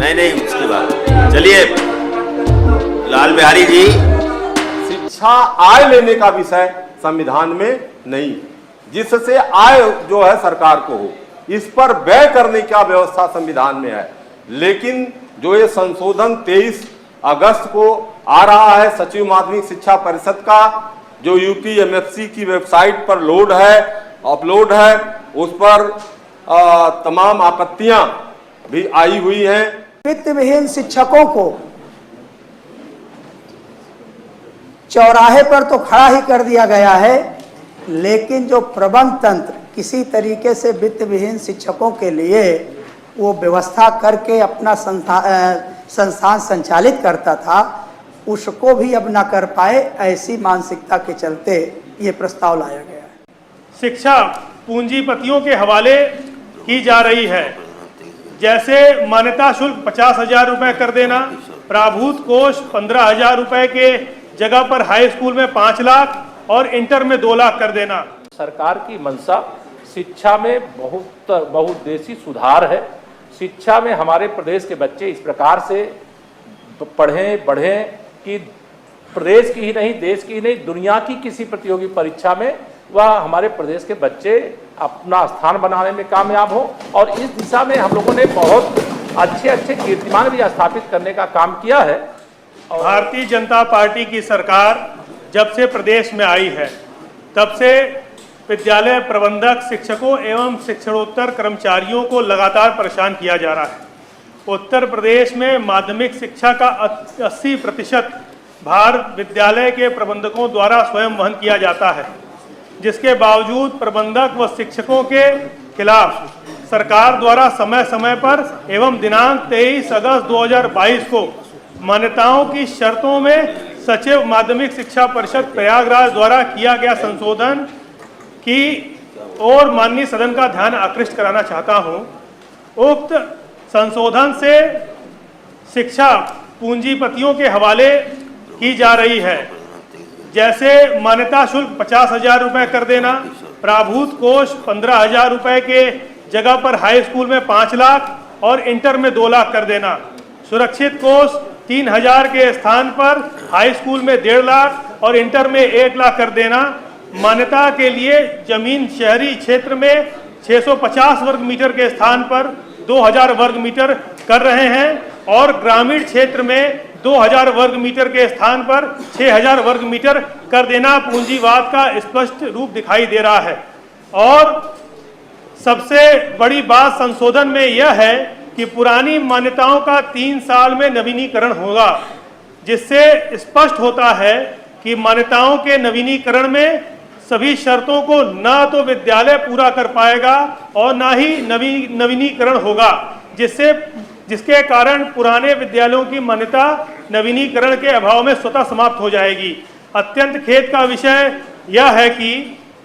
नहीं उसके बाद चलिए लाल बिहारी जी। शिक्षा आय लेने का विषय संविधान में नहीं, जिससे आय जो है सरकार को हो, इस पर व्यय करने का व्यवस्था संविधान में है। लेकिन जो ये संशोधन 23 अगस्त को आ रहा है सचिव माध्यमिक शिक्षा परिषद का, जो यूपीएमएससी की वेबसाइट पर अपलोड है, उस पर तमाम आपत्तियां भी आई हुई हैं। वित्त विहीन शिक्षकों को चौराहे पर तो खड़ा ही कर दिया गया है, लेकिन जो प्रबंध तंत्र किसी तरीके से वित्त विहीन शिक्षकों के लिए वो व्यवस्था करके अपना संस्थान संचालित करता था, उसको भी अब ना कर पाए, ऐसी मानसिकता के चलते ये प्रस्ताव लाया गया है। शिक्षा पूंजीपतियों के हवाले की जा रही है, जैसे मान्यता शुल्क 50,000 रुपये कर देना, प्राभूत कोष 15,000 रुपये के जगह पर हाई स्कूल में 5 लाख और इंटर में 2 लाख कर देना। सरकार की मंशा शिक्षा में बहुउद्देशीय सुधार है। शिक्षा में हमारे प्रदेश के बच्चे इस प्रकार से बढ़ें कि प्रदेश की ही नहीं, देश की ही नहीं, दुनिया की किसी प्रतियोगी परीक्षा में वह हमारे प्रदेश के बच्चे अपना स्थान बनाने में कामयाब हो। और इस दिशा में हम लोगों ने बहुत अच्छे कीर्तिमान भी स्थापित करने का काम किया है। भारतीय जनता पार्टी की सरकार जब से प्रदेश में आई है, तब से विद्यालय प्रबंधक, शिक्षकों एवं शिक्षणोत्तर कर्मचारियों को लगातार परेशान किया जा रहा है। उत्तर प्रदेश में माध्यमिक शिक्षा का 80% भार विद्यालय के प्रबंधकों द्वारा स्वयं वहन किया जाता है, जिसके बावजूद प्रबंधक व शिक्षकों के खिलाफ सरकार द्वारा समय समय पर एवं दिनांक 23 अगस्त 2022 को मान्यताओं की शर्तों में सचिव माध्यमिक शिक्षा परिषद प्रयागराज द्वारा किया गया संशोधन की और माननीय सदन का ध्यान आकृष्ट कराना चाहता हूं। उक्त संशोधन से शिक्षा पूंजीपतियों के हवाले की जा रही है, जैसे मान्यता शुल्क 50,000 रुपये कर देना, प्राभूत कोष 15,000 रुपये के जगह पर हाई स्कूल में 5 लाख और इंटर में 2 लाख कर देना, सुरक्षित कोष 3,000 के स्थान पर हाई स्कूल में 1.5 लाख और इंटर में 1 लाख कर देना, मान्यता के लिए जमीन शहरी क्षेत्र में 650 वर्ग मीटर के स्थान पर 2,000 वर्ग मीटर कर रहे हैं और ग्रामीण क्षेत्र में 2,000 वर्ग मीटर के स्थान पर 6,000 वर्ग मीटर कर देना पूंजीवाद का स्पष्ट रूप दिखाई दे रहा है। और सबसे बड़ी बात संशोधन में यह है कि पुरानी मान्यताओं का 3 साल में नवीनीकरण होगा, जिससे स्पष्ट होता है कि मान्यताओं के नवीनीकरण में सभी शर्तों को न तो विद्यालय पूरा कर पाएगा और न ही नवीनीकरण होगा, जिसके कारण पुराने विद्यालयों की मान्यता नवीनीकरण के अभाव में स्वतः समाप्त हो जाएगी। अत्यंत खेद का विषय यह है कि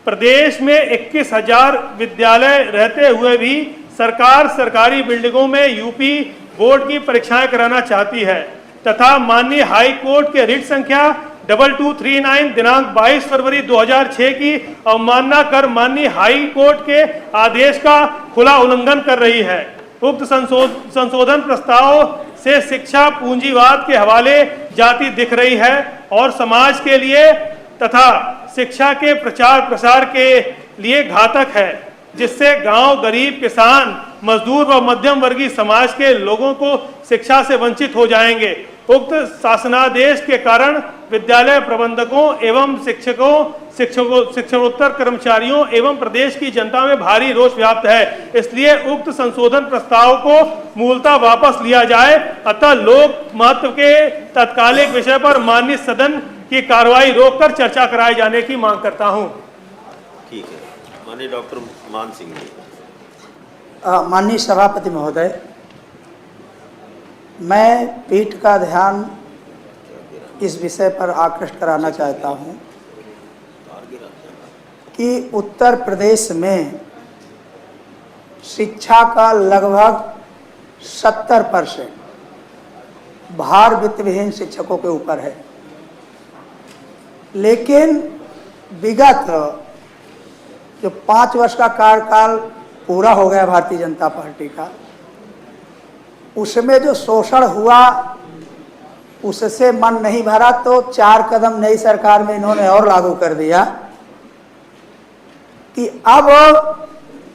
प्रदेश में 21,000 विद्यालय रहते हुए भी सरकार सरकारी बिल्डिंगों में यूपी बोर्ड की परीक्षाएं कराना चाहती है तथा माननीय हाई कोर्ट के रिट संख्या 2239 दिनांक 22 फरवरी 2006 की अवमानना कर माननीय हाई कोर्ट के आदेश का खुला उल्लंघन कर रही है। उक्त संशोधन प्रस्ताव से शिक्षा पूंजीवाद के हवाले जाती दिख रही है और समाज के लिए तथा शिक्षा के प्रचार प्रसार के लिए घातक है, जिससे गांव, गरीब, किसान, मजदूर व मध्यम वर्गीय समाज के लोगों को शिक्षा से वंचित हो जाएंगे। उक्त शासनादेश के कारण विद्यालय प्रबंधकों एवं शिक्षकोत्तर कर्मचारियों एवं प्रदेश की जनता में भारी रोष व्याप्त है। इसलिए उक्त संशोधन प्रस्ताव को मूलतः वापस लिया जाए, अतः लोक महत्व के तत्कालिक विषय पर माननीय सदन की कार्रवाई रोककर चर्चा कराए जाने की मांग करता हूं। ठीक है, माननीय डॉक्टर मान सिंह जी। माननीय सभापति महोदय, मैं पीठ का ध्यान इस विषय पर आकृष्ट कराना चाहता हूं कि उत्तर प्रदेश में शिक्षा का लगभग 70% भार वित्त विहीन शिक्षकों के ऊपर है, लेकिन विगत जो 5 वर्ष का कार्यकाल पूरा हो गया भारतीय जनता पार्टी का, उसमें जो शोषण हुआ उससे मन नहीं भरा, तो 4 कदम नई सरकार में इन्होंने और लागू कर दिया कि अब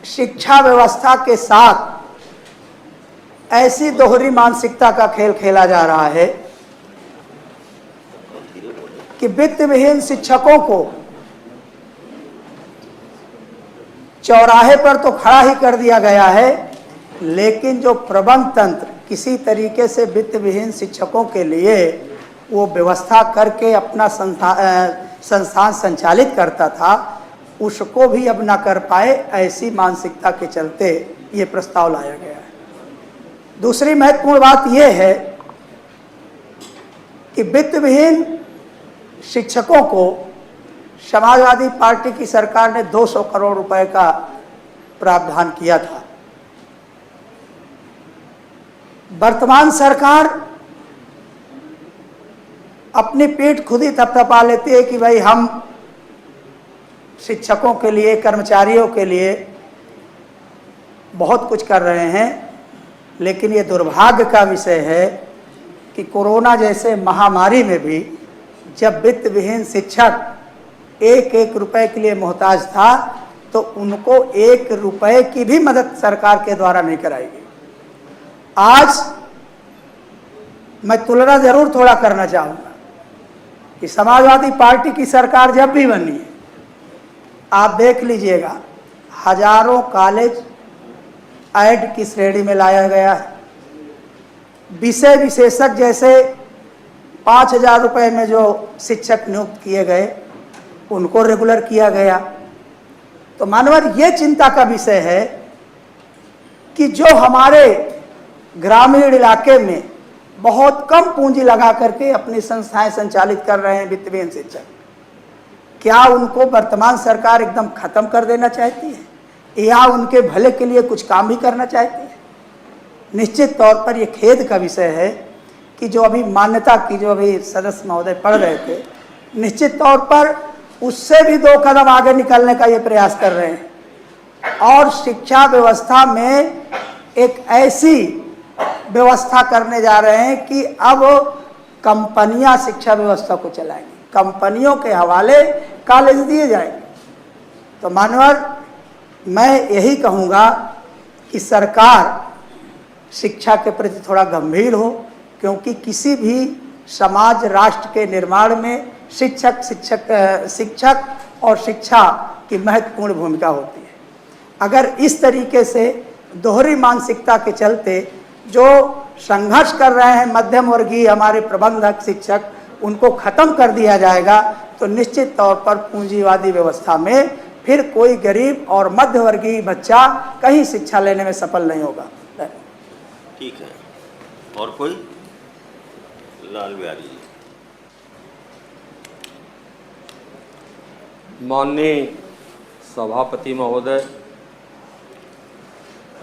शिक्षा व्यवस्था के साथ ऐसी दोहरी मानसिकता का खेल खेला जा रहा है कि वित्त विहीन शिक्षकों को चौराहे पर तो खड़ा ही कर दिया गया है, लेकिन जो प्रबंध तंत्र किसी तरीके से वित्त विहीन शिक्षकों के लिए वो व्यवस्था करके अपना संस्थान संचालित करता था, उसको भी अब ना कर पाए, ऐसी मानसिकता के चलते ये प्रस्ताव लाया गया है। दूसरी महत्वपूर्ण बात यह है कि वित्त विहीन शिक्षकों को समाजवादी पार्टी की सरकार ने 200 करोड़ रुपए का प्रावधान किया था। वर्तमान सरकार अपनी पीठ खुद ही थपथपा लेती है कि भाई हम शिक्षकों के लिए, कर्मचारियों के लिए बहुत कुछ कर रहे हैं, लेकिन ये दुर्भाग्य का विषय है कि कोरोना जैसे महामारी में भी जब वित्त विहीन शिक्षक एक एक रुपए के लिए मोहताज था, तो उनको 1 रुपए की भी मदद सरकार के द्वारा नहीं कराई गई। आज मैं तुलना जरूर थोड़ा करना चाहूँगा कि समाजवादी पार्टी की सरकार जब भी बनी है, आप देख लीजिएगा, हजारों कॉलेज ऐड की श्रेणी में लाया गया है। विषय विशेषज्ञ जैसे 5,000 रुपए में जो शिक्षक नियुक्त किए गए, उनको रेगुलर किया गया। तो मानवर ये चिंता का विषय है कि जो हमारे ग्रामीण इलाके में बहुत कम पूंजी लगा करके अपनी संस्थाएं संचालित कर रहे हैं वित्त विहीन शिक्षक, क्या उनको वर्तमान सरकार एकदम खत्म कर देना चाहती है या उनके भले के लिए कुछ काम भी करना चाहती है? निश्चित तौर पर यह खेद का विषय है कि जो अभी मान्यता की जो अभी सदस्य महोदय पढ़ रहे थे, निश्चित तौर पर उससे भी 2 कदम आगे निकलने का ये प्रयास कर रहे हैं और शिक्षा व्यवस्था में एक ऐसी व्यवस्था करने जा रहे हैं कि अब कंपनियां शिक्षा व्यवस्था को चलाएंगी, कंपनियों के हवाले कॉलेज दिए जाएंगे। तो मानवर, मैं यही कहूँगा कि सरकार शिक्षा के प्रति थोड़ा गंभीर हो, क्योंकि किसी भी समाज राष्ट्र के निर्माण में शिक्षक और शिक्षा की महत्वपूर्ण भूमिका होती है। अगर इस तरीके से दोहरी मानसिकता के चलते जो संघर्ष कर रहे हैं मध्यम वर्गीय हमारे प्रबंधक शिक्षक, उनको खत्म कर दिया जाएगा, तो निश्चित तौर पर पूंजीवादी व्यवस्था में फिर कोई गरीब और मध्य वर्गीय बच्चा कहीं शिक्षा लेने में सफल नहीं होगा। ठीक है, और कोई? लाल बिहारी जी। माननीय सभापति महोदय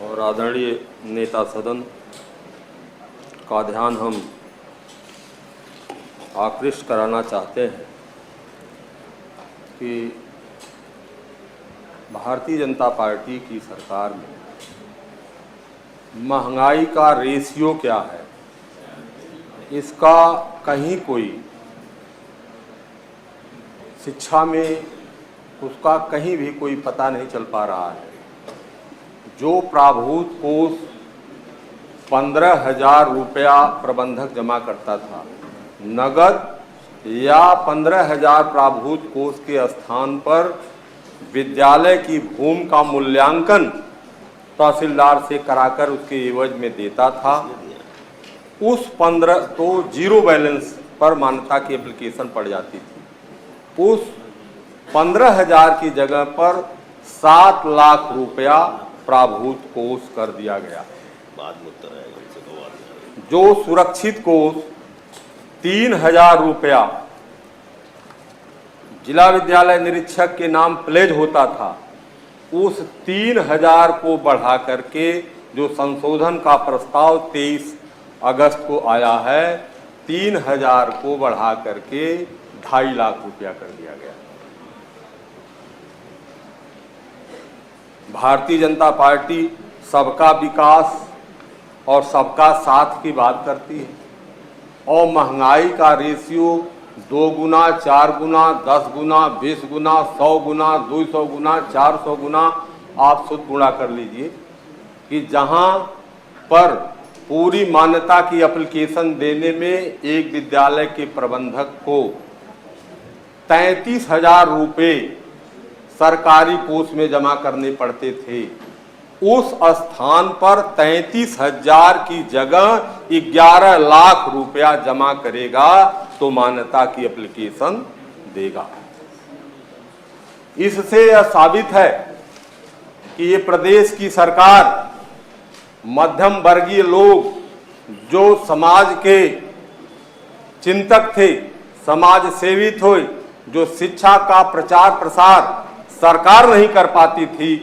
और आदरणीय नेता सदन का ध्यान हम आकृष्ट कराना चाहते हैं कि भारतीय जनता पार्टी की सरकार में महंगाई का रेशियो क्या है, इसका कहीं कोई शिक्षा में उसका कहीं भी कोई पता नहीं चल पा रहा है। जो प्राभूत कोष 15,000 रुपया प्रबंधक जमा करता था, नगद या 15,000 प्राभूत कोष के स्थान पर विद्यालय की भूमि का मूल्यांकन तहसीलदार से कराकर उसके एवज में देता था, उस 15 तो जीरो बैलेंस पर मान्यता की एप्लीकेशन पड़ जाती थी। उस 15,000 की जगह पर 7 लाख रुपया प्राभूत कोष कर दिया गया। बाद में उत्तर आएगा, उनसे दो बात। जो सुरक्षित कोष 3,000 रुपया जिला विद्यालय निरीक्षक के नाम प्लेज होता था, उस 3,000 को बढ़ा करके जो संशोधन का प्रस्ताव 23 अगस्त को आया है, 3,000 को बढ़ा करके 2.5 लाख रुपया कर दिया गया। भारतीय जनता पार्टी सबका विकास और सबका साथ की बात करती है, और महंगाई का रेशियो 2 गुना, 4 गुना, 10 गुना, 20 गुना, 100 गुना, 200 गुना, 400 गुना, आप खुद गुणा कर लीजिए कि जहां पर पूरी मान्यता की एप्लीकेशन देने में एक विद्यालय के प्रबंधक को 33,000 रुपये सरकारी कोष में जमा करने पड़ते थे, उस स्थान पर 33,000 की जगह 11 लाख रुपया जमा करेगा तो मान्यता की एप्लीकेशन देगा। इससे यह साबित है कि ये प्रदेश की सरकार मध्यम वर्गीय लोग जो समाज के चिंतक थे, समाज सेवी थे, जो शिक्षा का प्रचार प्रसार सरकार नहीं कर पाती थी,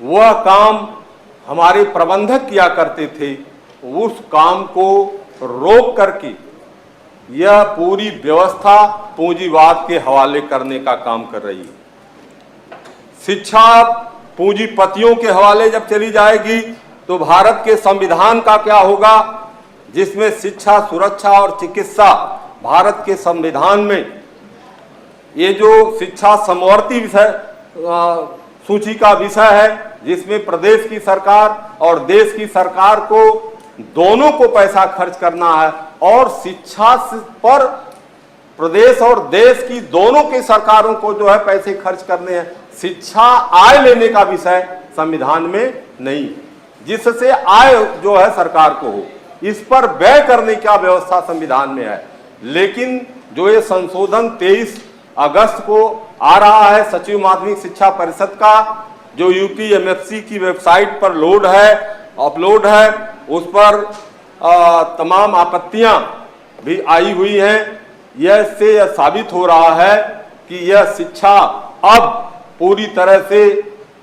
वह काम हमारे प्रबंधक किया करते थे। उस काम को रोक करके यह पूरी व्यवस्था पूंजीवाद के हवाले करने का काम कर रही है। शिक्षा पूंजीपतियों के हवाले जब चली जाएगी तो भारत के संविधान का क्या होगा, जिसमें शिक्षा, सुरक्षा और चिकित्सा भारत के संविधान में ये जो शिक्षा समवर्ती विषय सूची का विषय है, जिसमें प्रदेश की सरकार और देश की सरकार को दोनों को पैसा खर्च करना है, और शिक्षा पर प्रदेश और देश की दोनों की सरकारों को जो है पैसे खर्च करने हैं। शिक्षा आय लेने का विषय संविधान में नहीं, जिससे आय जो है सरकार को हो, इस पर व्यय करने का व्यवस्था संविधान में है। लेकिन जो ये संशोधन 23 अगस्त को आ रहा है सचिव माध्यमिक शिक्षा परिषद का, जो यूपीएमएससी की वेबसाइट पर अपलोड है, उस पर तमाम आपत्तियां भी आई हुई हैं। यह इससे यह साबित हो रहा है कि यह शिक्षा अब पूरी तरह से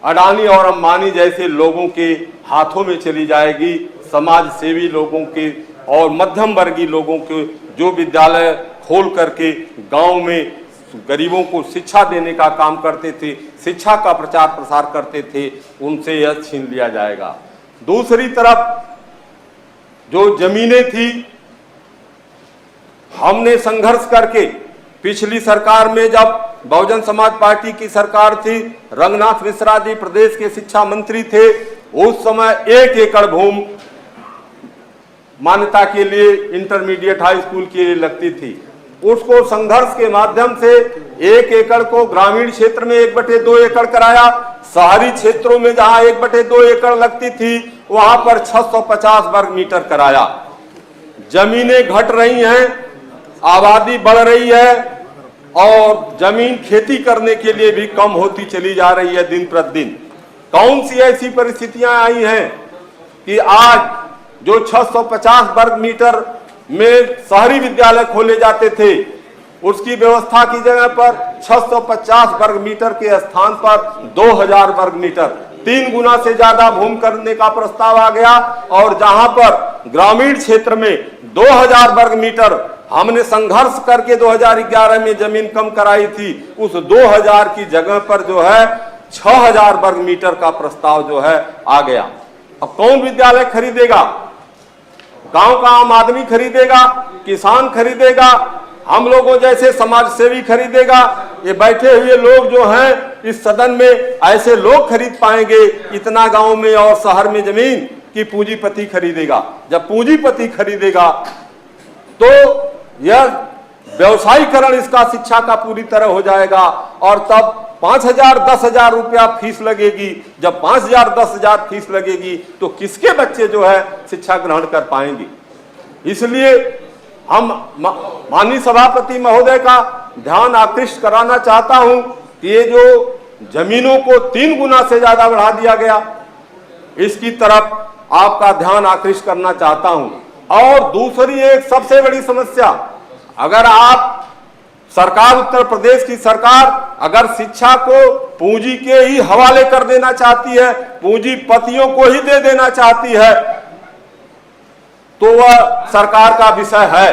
अडानी और अंबानी जैसे लोगों के हाथों में चली जाएगी। समाज सेवी लोगों के और मध्यम वर्गीय लोगों के जो विद्यालय खोल करके गांव में गरीबों को शिक्षा देने का काम करते थे, शिक्षा का प्रचार प्रसार करते थे, उनसे यह छीन लिया जाएगा। दूसरी तरफ जो जमीनें थी, हमने संघर्ष करके पिछली सरकार में जब बहुजन समाज पार्टी की सरकार थी, रंगनाथ मिश्रा जी प्रदेश के शिक्षा मंत्री थे, उस समय 1 एकड़ भूमि मान्यता के लिए इंटरमीडिएट हाई स्कूल के लिए लगती थी। उसको संघर्ष के माध्यम से 1 एकड़ को ग्रामीण क्षेत्र में 1/2 एकड़ कराया, शहरी क्षेत्रों में जहां 1/2 एकड़ लगती थी वहां पर 650 वर्ग मीटर कराया। जमीनें घट रही हैं, आबादी बढ़ रही है और जमीन खेती करने के लिए भी कम होती चली जा रही है दिन प्रतिदिन। कौन सी ऐसी परिस्थितियां आई हैं कि आज जो 650 वर्ग मीटर में शहरी विद्यालय खोले जाते थे, उसकी व्यवस्था की जगह पर 650 वर्ग मीटर के स्थान पर 2000 वर्ग मीटर, 3 गुना से ज्यादा भूमि करने का प्रस्ताव आ गया। और जहां पर ग्रामीण क्षेत्र में 2000 वर्ग मीटर हमने संघर्ष करके 2011 में जमीन कम कराई थी, उस 2000 की जगह पर जो है 6000 वर्ग मीटर का प्रस्ताव जो है आ गया। अब कौन विद्यालय खरीदेगा? गांव का आम आदमी खरीदेगा, किसान खरीदेगा, हम लोगों जैसे समाज सेवी खरीदेगा, ये बैठे हुए लोग जो हैं इस सदन में ऐसे लोग खरीद पाएंगे इतना गांव में और शहर में जमीन की पूंजीपति खरीदेगा। जब पूंजीपति खरीदेगा तो यह व्यवसायीकरण इसका शिक्षा का पूरी तरह हो जाएगा और तब 5,000 10,000 रुपया फीस लगेगी। जब 5,000 10,000 फीस लगेगी तो किसके बच्चे जो है शिक्षा ग्रहण कर पाएंगे? इसलिए हम माननीय सभापति महोदय का ध्यान आकृष्ट कराना चाहता हूं कि ये जो जमीनों को 3 गुना से ज्यादा बढ़ा दिया गया, इसकी तरफ आपका ध्यान आकृष्ट करना चाहता हूं। और दूसरी एक सबसे बड़ी समस्या, अगर आप सरकार, उत्तर प्रदेश की सरकार अगर शिक्षा को पूंजी के ही हवाले कर देना चाहती है, पूंजीपतियों को ही दे देना चाहती है, तो वह सरकार का विषय है।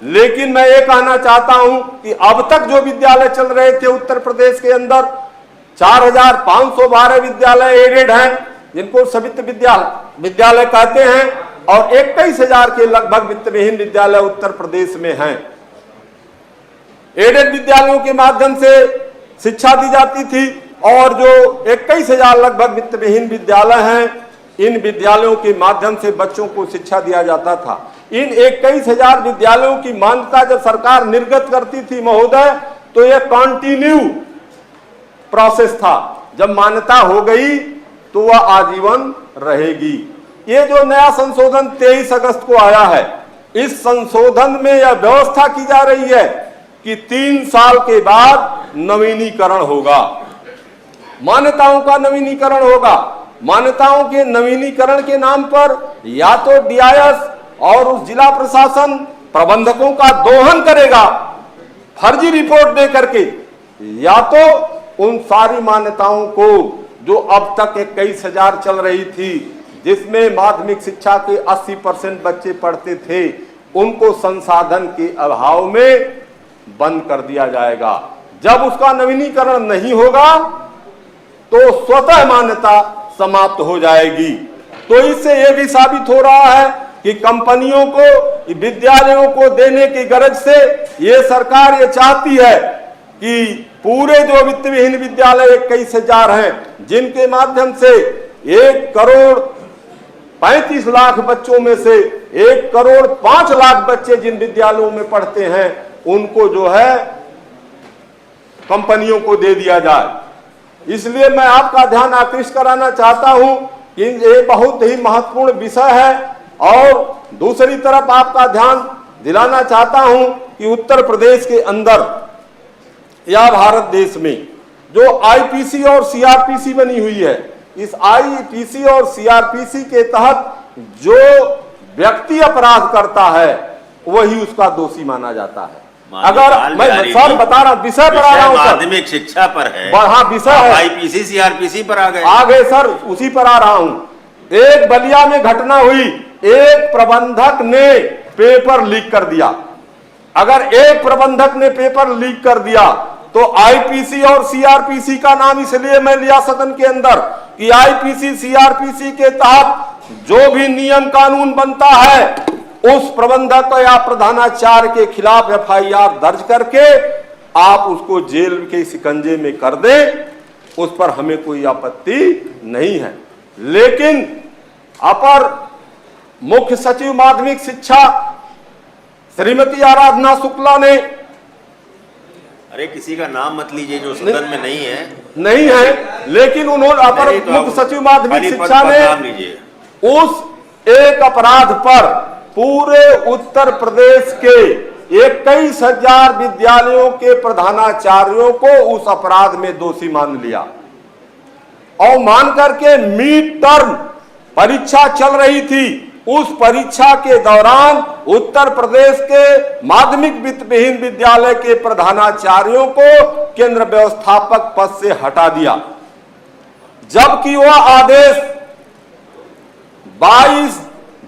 लेकिन मैं ये कहना चाहता हूं कि अब तक जो विद्यालय चल रहे थे उत्तर प्रदेश के अंदर, 4512 विद्यालय एडेड हैं, जिनको सवित विद्यालय कहते हैं, और 21,000 के लगभग वित्तविहीन विद्यालय उत्तर प्रदेश में हैं। एडेड विद्यालयों के माध्यम से शिक्षा दी जाती थी और जो 21,000 लगभग वित्तविहीन विद्यालय हैं, इन विद्यालयों के माध्यम से बच्चों को शिक्षा दिया जाता था। इन 21,000 विद्यालयों की मान्यता जब सरकार निर्गत करती थी महोदय, तो यह कंटिन्यू प्रोसेस था। जब मान्यता हो गई तो वह आजीवन रहेगी। ये जो नया संशोधन 23 अगस्त को आया है, इस संशोधन में यह व्यवस्था की जा रही है कि 3 साल के बाद नवीनीकरण होगा, मान्यताओं का नवीनीकरण होगा। मान्यताओं के नवीनीकरण के नाम पर या तो डीआईएस और उस जिला प्रशासन प्रबंधकों का दोहन करेगा फर्जी रिपोर्ट दे करके, या तो उन सारी मान्यताओं को जो अब तक 21,000 चल रही थी, जिसमें माध्यमिक शिक्षा के 80% बच्चे पढ़ते थे, उनको संसाधन के अभाव में बंद कर दिया जाएगा। जब उसका नवीनीकरण नहीं होगा तो स्वतः मान्यता समाप्त हो जाएगी। तो इससे यह भी साबित हो रहा है कि कंपनियों को, विद्यालयों को देने की गरज से ये सरकार ये चाहती है कि पूरे जो वित्तविहीन विद्यालय 21,000 हैं, जिनके माध्यम से 1,35,00,000 बच्चों में से 1,05,00,000 बच्चे जिन विद्यालयों में पढ़ते हैं, उनको जो है कंपनियों को दे दिया जाए। इसलिए मैं आपका ध्यान आकृष्ट कराना चाहता हूं कि ये बहुत ही महत्वपूर्ण विषय है। और दूसरी तरफ आपका ध्यान दिलाना चाहता हूं कि उत्तर प्रदेश के अंदर या भारत देश में जो आईपीसी और सीआरपीसी बनी हुई है, इस आईपीसी और सीआरपीसी के तहत जो व्यक्ति अपराध करता है वही उसका दोषी माना जाता है। अगर मैं सर बता रहा हूं, विषय पर आ रहा हूं सर, माध्यमिक शिक्षा पर है। हाँ विषय है, आईपीसी सीआरपीसी पर आ गए सर, उसी पर आ रहा हूं। एक बलिया में घटना हुई, एक प्रबंधक ने पेपर लीक कर दिया। अगर एक प्रबंधक ने पेपर लीक कर दिया तो आईपीसी और सीआरपीसी का नाम इसलिए मैं लिया सदन के अंदर कि आईपीसी सीआरपीसी के तहत जो भी नियम कानून बनता है, उस प्रबंधक या प्रधानाचार्य के खिलाफ एफआईआर दर्ज करके आप उसको जेल के शिकंजे में कर दें, उस पर हमें कोई आपत्ति नहीं है। लेकिन अपर मुख्य सचिव माध्यमिक शिक्षा श्रीमती आराधना शुक्ला ने, अरे किसी का नाम मत लीजिए जो सदन में नहीं है, लेकिन उन्होंने अपर मुख्य सचिव माध्यमिक शिक्षा ने उस एक अपराध पर पूरे उत्तर प्रदेश के 21,000 विद्यालयों के प्रधानाचार्यों को उस अपराध में दोषी मान लिया और मान करके मिड टर्म परीक्षा चल रही थी, उस परीक्षा के दौरान उत्तर प्रदेश के माध्यमिक वित्तविहीन विद्यालय के प्रधानाचार्यों को केंद्र व्यवस्थापक पद से हटा दिया, जबकि वह आदेश 22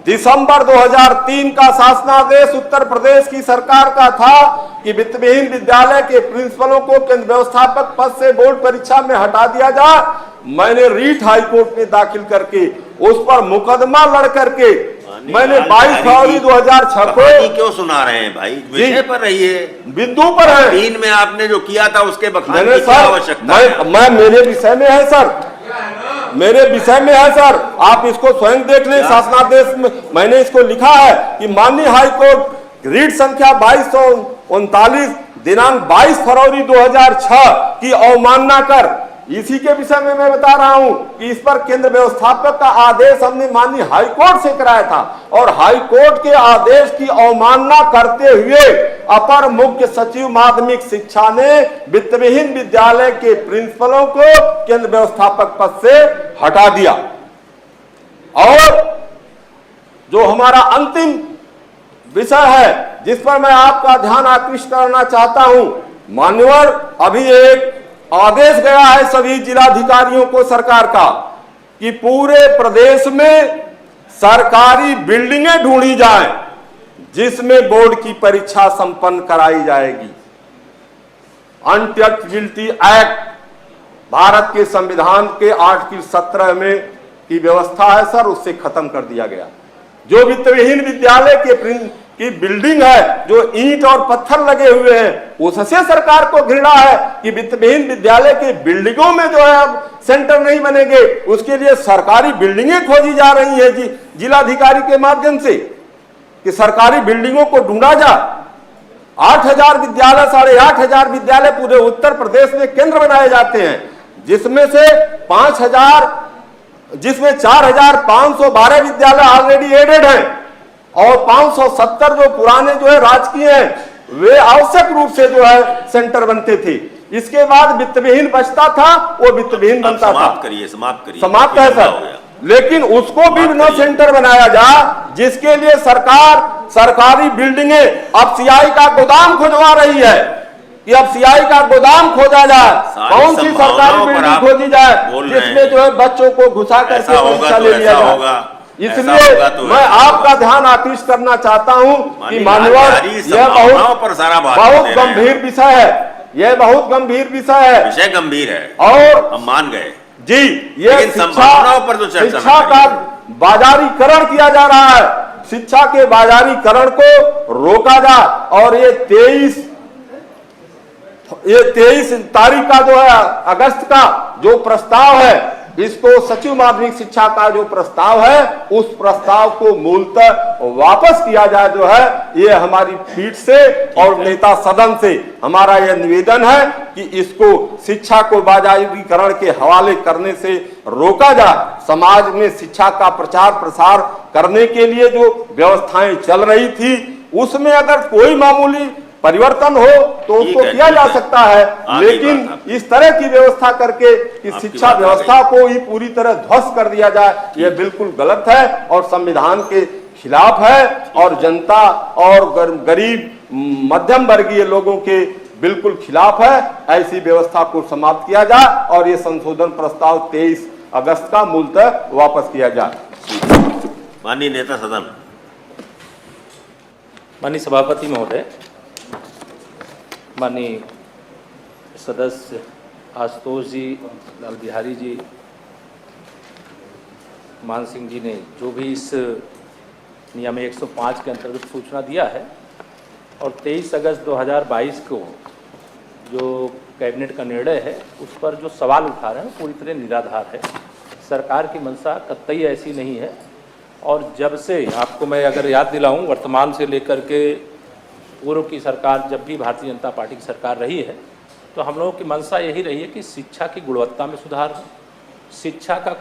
दिसंबर 2003 का शासनादेश उत्तर प्रदेश की सरकार का था कि वित्तविहीन विद्यालय के प्रिंसिपलों को केंद्र व्यवस्थापक पद से बोर्ड परीक्षा में हटा दिया जाए। मैंने रीट हाईकोर्ट में दाखिल करके उस पर मुकदमा लड़ करके मैंने 22 फरवरी 2006 को क्यों सुना रहे हैं भाई, विषय पर रहिए, बिंदु पर है। 3 में आपने जो किया था उसके बखान की क्या आवश्यकता है? मैं मेरे विषय में है सर, मेरे विषय में है सर, आप इसको स्वयं देख लें। शासनादेश में मैंने इसको लिखा है कि माननीय हाईकोर्ट रीट संख्या 2239 दिनांक 22 फरवरी 2006 की अवमानना कर, इसी के विषय में मैं बता रहा हूं कि इस पर केंद्र व्यवस्थापक का आदेश हमने माननीय हाईकोर्ट से कराया था और हाईकोर्ट के आदेश की अवमानना करते हुए अपर मुख्य सचिव माध्यमिक शिक्षा ने वित्तविहीन विद्यालय के प्रिंसिपलों को केंद्र व्यवस्थापक पद से हटा दिया। और जो हमारा अंतिम विषय है जिस पर मैं आपका ध्यान आकृष्ट करना चाहता हूं, मान्यवर, अभी एक आदेश गया है सभी जिलाधिकारियों को सरकार का कि पूरे प्रदेश में सरकारी बिल्डिंगें ढूंढी जाएं जिसमें बोर्ड की परीक्षा संपन्न कराई जाएगी। अनटचेबिलिटी एक्ट भारत के संविधान के आर्टिकल 17 में की व्यवस्था है सर, उससे खत्म कर दिया गया। जो वित्तविहीन विद्यालय की बिल्डिंग है, जो ईंट और पत्थर लगे हुए हैं, उससे सरकार को घृणा है कि वित्तविहीन विद्यालय की बिल्डिंगों में जो है अब सेंटर नहीं बनेंगे। उसके लिए सरकारी बिल्डिंगें खोजी जा रही है जिलाधिकारी के माध्यम से कि सरकारी बिल्डिंगों को ढूंढा जा। 8,000 विद्यालय, 8,500 विद्यालय पूरे उत्तर प्रदेश में केंद्र बनाए जाते हैं, जिसमें से 4,512 विद्यालय ऑलरेडी एडेड हैं और 570 जो पुराने जो है राजकीय हैं, वे आवश्यक रूप से जो है सेंटर बनते थे। इसके बाद वित्तविहीन बचता था, वो वित्तविहीन बनता था। समाप्त है सर, लेकिन उसको भी न सेंटर बनाया जा, जिसके लिए सरकार सरकारी बिल्डिंगें अब सीआई का गोदाम खुदवा रही है कि अब सीआई का गोदाम खोजा जाए। कौन सी सरकारी बिल्डिंग खोजी जाए जिसमें जो है बच्चों को घुसा करके परीक्षा ले लिया जाए। इसलिए मैं आपका ध्यान आकृष्ट करना चाहता हूं कि मान्यवर, यह बहुत गंभीर विषय है, यह बहुत गंभीर विषय है, विषय गंभीर है और हम मान गए जी। ये संभावनाओं पर जो शिक्षा का बाजारीकरण किया जा रहा है, शिक्षा के बाजारीकरण को रोका जा। और ये 23 तारीख का जो है अगस्त का जो प्रस्ताव है, इसको सचिव माध्यमिक शिक्षा का जो प्रस्ताव है, उस प्रस्ताव को मूलतः वापस किया जाए जो है। ये हमारी पीठ से और नेता सदन से हमारा यह निवेदन है कि इसको शिक्षा को बाजारीकरण के हवाले करने से रोका जाए। समाज में शिक्षा का प्रचार प्रसार करने के लिए जो व्यवस्थाएं चल रही थी, उसमें अगर कोई मामूली परिवर्तन हो तो उसको किया जा सकता है, लेकिन इस तरह की व्यवस्था करके कि शिक्षा व्यवस्था को ही पूरी तरह ध्वस्त कर दिया जाए, यह बिल्कुल गलत है और संविधान के खिलाफ है और जनता और गरीब मध्यम वर्गीय लोगों के बिल्कुल खिलाफ है। ऐसी व्यवस्था को समाप्त किया जाए और ये संशोधन प्रस्ताव 23 अगस्त का मूलतः वापस किया जाए। माननीय नेता सदन। माननीय सभापति महोदय, माननीय सदस्य आशुतोष जी, लाल बिहारी जी, मान सिंह जी ने जो भी इस नियम 105 के अंतर्गत सूचना दिया है और 23 अगस्त 2022 को जो कैबिनेट का निर्णय है उस पर जो सवाल उठा रहे हैं पूरी तरह निराधार है। सरकार की मंशा कतई ऐसी नहीं है। और जब से आपको मैं अगर याद दिलाऊं, वर्तमान से लेकर के पूर्व की सरकार, जब भी भारतीय जनता पार्टी की सरकार रही है, तो हम लोगों की मंशा यही रही है कि शिक्षा की गुणवत्ता में सुधार हो, शिक्षा का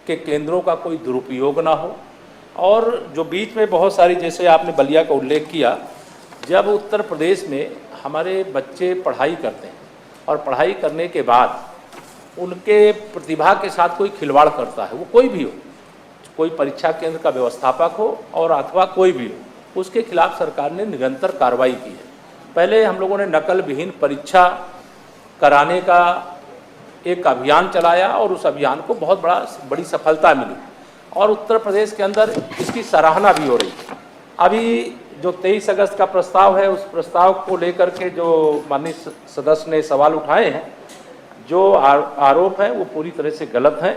के केंद्रों का कोई दुरुपयोग ना हो। और जो बीच में बहुत सारी, जैसे आपने बलिया का उल्लेख किया, जब उत्तर प्रदेश में हमारे बच्चे पढ़ाई करते हैं और पढ़ाई करने के बाद उनके प्रतिभा के साथ कोई खिलवाड़ करता है, वो कोई भी हो, कोई परीक्षा केंद्र का व्यवस्थापक हो और अथवा कोई भी हो, उसके खिलाफ सरकार ने निरंतर कार्रवाई की है। पहले हम लोगों ने नकल विहीन परीक्षा कराने का एक अभियान चलाया और उस अभियान को बहुत बड़ी सफलता मिली और उत्तर प्रदेश के अंदर इसकी सराहना भी हो रही है। अभी जो 23 अगस्त का प्रस्ताव है, उस प्रस्ताव को लेकर के जो माननीय सदस्य ने सवाल उठाए हैं, जो आरोप हैं वो पूरी तरह से गलत हैं।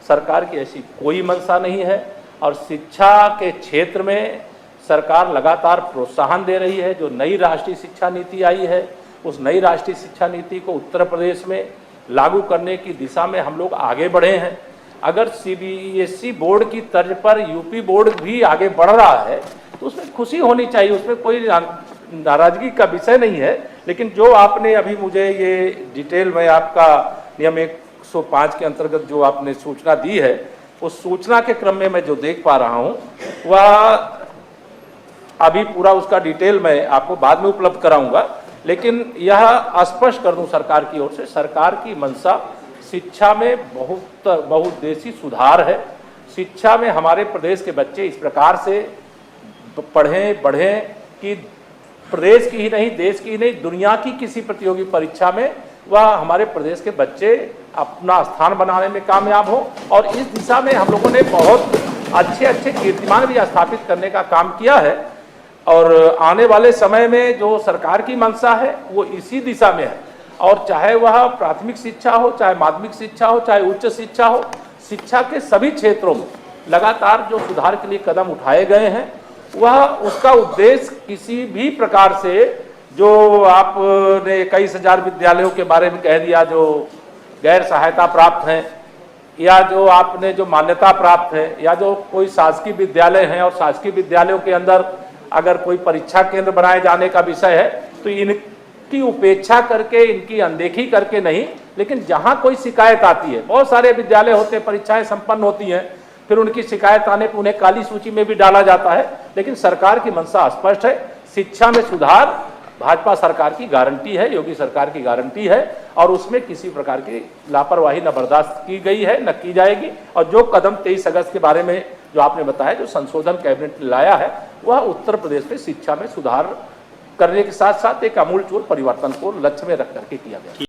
सरकार की ऐसी कोई मंशा नहीं है और शिक्षा के क्षेत्र में सरकार लगातार प्रोत्साहन दे रही है। जो नई राष्ट्रीय शिक्षा नीति आई है, उस नई राष्ट्रीय शिक्षा नीति को उत्तर प्रदेश में लागू करने की दिशा में हम लोग आगे बढ़े हैं। अगर सीबीएसई बोर्ड की तर्ज पर यूपी बोर्ड भी आगे बढ़ रहा है तो उसमें खुशी होनी चाहिए, उसमें कोई नाराजगी का विषय नहीं है। लेकिन जो आपने अभी मुझे ये डिटेल में आपका नियम 105 के अंतर्गत जो आपने सूचना दी है, उस सूचना के क्रम में मैं जो देख पा रहा हूँ वह अभी पूरा उसका डिटेल मैं आपको बाद में उपलब्ध कराऊंगा। लेकिन यह स्पष्ट कर दूं सरकार की ओर से, सरकार की मंशा शिक्षा में बहुउद्देशीय सुधार है। शिक्षा में हमारे प्रदेश के बच्चे इस प्रकार से पढ़ें बढ़ें कि प्रदेश की ही नहीं, देश की ही नहीं, दुनिया की किसी प्रतियोगी परीक्षा में वह हमारे प्रदेश के बच्चे अपना स्थान बनाने में कामयाब हो। और इस दिशा में हम लोगों ने बहुत अच्छे कीर्तिमान भी स्थापित करने का काम किया है और आने वाले समय में जो सरकार की मंशा है वो इसी दिशा में है। और चाहे वह प्राथमिक शिक्षा हो, चाहे माध्यमिक शिक्षा हो, चाहे उच्च शिक्षा हो, शिक्षा के सभी क्षेत्रों में लगातार जो सुधार के लिए कदम उठाए गए हैं वह उसका उद्देश्य किसी भी प्रकार से जो आपने 21,000 विद्यालयों के बारे में कह दिया जो गैर सहायता प्राप्त हैं या जो आपने जो मान्यता प्राप्त है या जो कोई शासकीय विद्यालय हैं और शासकीय विद्यालयों के अंदर अगर कोई परीक्षा केंद्र बनाए जाने का विषय है तो इनकी उपेक्षा करके इनकी अनदेखी करके नहीं, लेकिन जहां कोई शिकायत आती है, बहुत सारे विद्यालय होते हैं परीक्षाएं संपन्न होती हैं फिर उनकी शिकायत आने पर उन्हें काली सूची में भी डाला जाता है, लेकिन सरकार की मंशा स्पष्ट है। शिक्षा में सुधार भाजपा सरकार की गारंटी है, योगी सरकार की गारंटी है और उसमें किसी प्रकार की लापरवाही न बर्दाश्त की गई है न की जाएगी। और जो कदम 23 अगस्त के बारे में जो आपने बताया, जो संशोधन कैबिनेट ने लाया है, वह उत्तर प्रदेश में शिक्षा में सुधार करने के साथ साथ एक आमूलचूल परिवर्तन को लक्ष्य में रख करके किया गया।